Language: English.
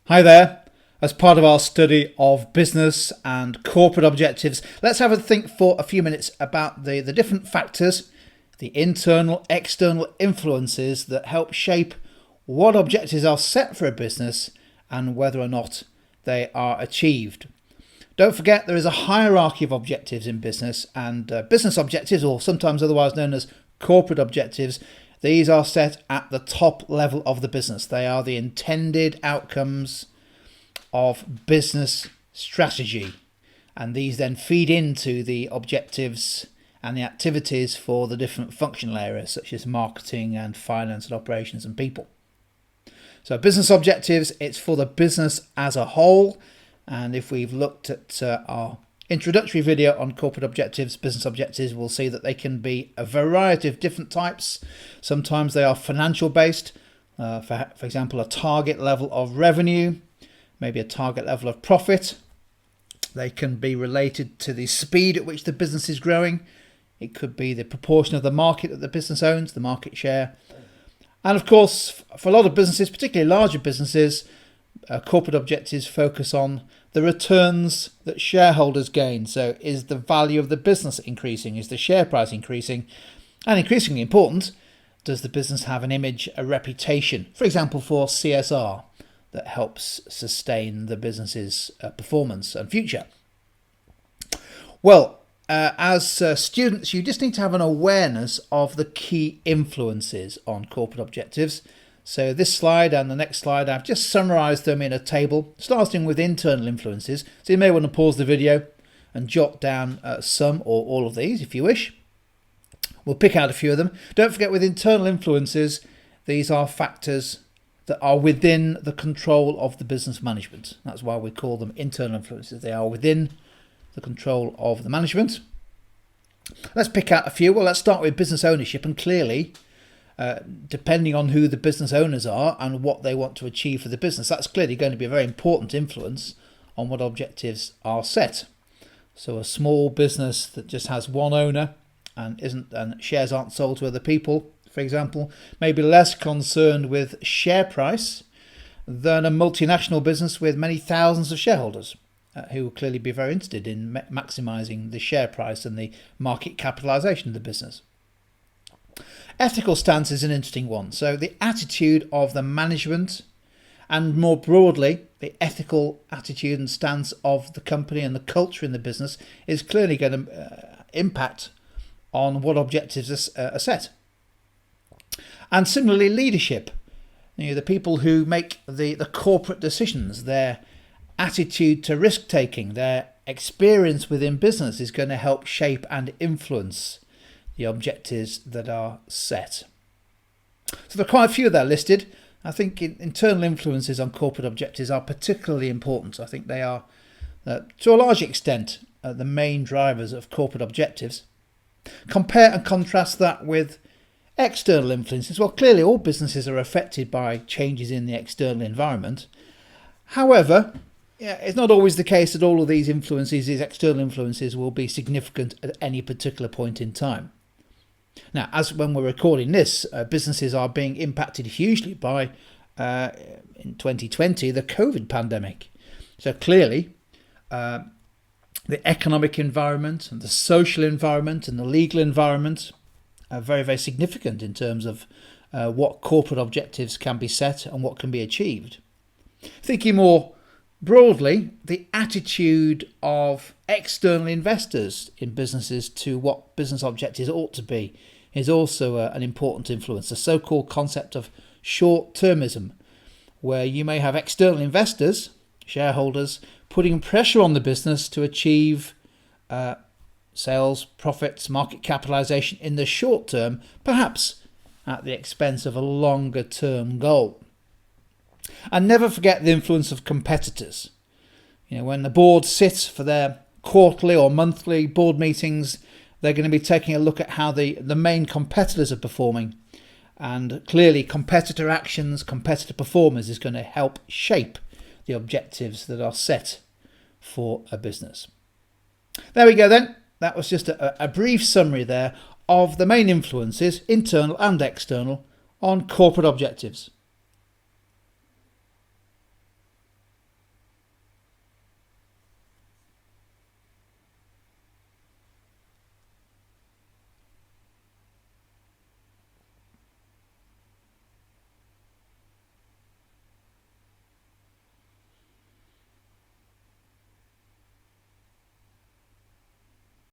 Hi there. As part of our study of business and corporate objectives, let's have a think for a few minutes about the different factors, the internal, external influences that help shape what objectives are set for a business and whether or not they are achieved. Don't forget there is a hierarchy of objectives in business, and business objectives, or sometimes otherwise known as corporate objectives, these are set at the top level of the business. They are the intended outcomes of business strategy, and these then feed into the objectives and the activities for the different functional areas such as marketing and finance and operations and people. So business objectives, it's for the business as a whole, and if we've looked at our introductory video on corporate objectives, business objectives, we'll see that they can be a variety of different types. Sometimes they are financial based, for example, a target level of revenue, maybe a target level of profit. They can be related to the speed at which the business is growing. It could be the proportion of the market that the business owns, the market share. And of course, for a lot of businesses, particularly larger businesses, corporate objectives focus on the returns that shareholders gain. So is the value of the business increasing? Is the share price increasing? And increasingly important, does the business have an image, a reputation, for example, for CSR, that helps sustain the business's performance and future? Well, as students, you just need to have an awareness of the key influences on corporate objectives. So this slide and the next slide, I've just summarised them in a table, starting with internal influences. So you may want to pause the video and jot down some or all of these if you wish. We'll pick out a few of them. Don't forget, with internal influences, these are factors that are within the control of the business management. That's why we call them internal influences. They are within the control of the management. Let's pick out a few. Well, let's start with business ownership, and clearly, depending on who the business owners are and what they want to achieve for the business, that's clearly going to be a very important influence on what objectives are set. So a small business that just has one owner and shares aren't sold to other people, for example, may be less concerned with share price than a multinational business with many thousands of shareholders, who will clearly be very interested in maximising the share price and the market capitalisation of the business. Ethical stance is an interesting one. So the attitude of the management, and more broadly, the ethical attitude and stance of the company and the culture in the business, is clearly going to impact on what objectives are set. And similarly, leadership. The people who make the corporate decisions, their attitude to risk taking, their experience within business is going to help shape and influence the objectives that are set. So there are quite a few there listed. I think internal influences on corporate objectives are particularly important. I think they are, to a large extent, the main drivers of corporate objectives. Compare and contrast that with external influences. Well, clearly all businesses are affected by changes in the external environment. However, it's not always the case that all of these influences, these external influences, will be significant at any particular point in time. Now, as when we're recording this, businesses are being impacted hugely by, in 2020, the COVID pandemic. So clearly, the economic environment and the social environment and the legal environment are very, very significant in terms of what corporate objectives can be set and what can be achieved. Thinking more broadly, the attitude of external investors in businesses to what business objectives ought to be is also an important influence. The so-called concept of short-termism, where you may have external investors, shareholders, putting pressure on the business to achieve sales, profits, market capitalisation in the short term, perhaps at the expense of a longer-term goal. And never forget the influence of competitors. When the board sits for their quarterly or monthly board meetings, they're going to be taking a look at how the main competitors are performing. And clearly competitor actions, competitor performance is going to help shape the objectives that are set for a business. There we go then. That was just a brief summary there of the main influences, internal and external, on corporate objectives.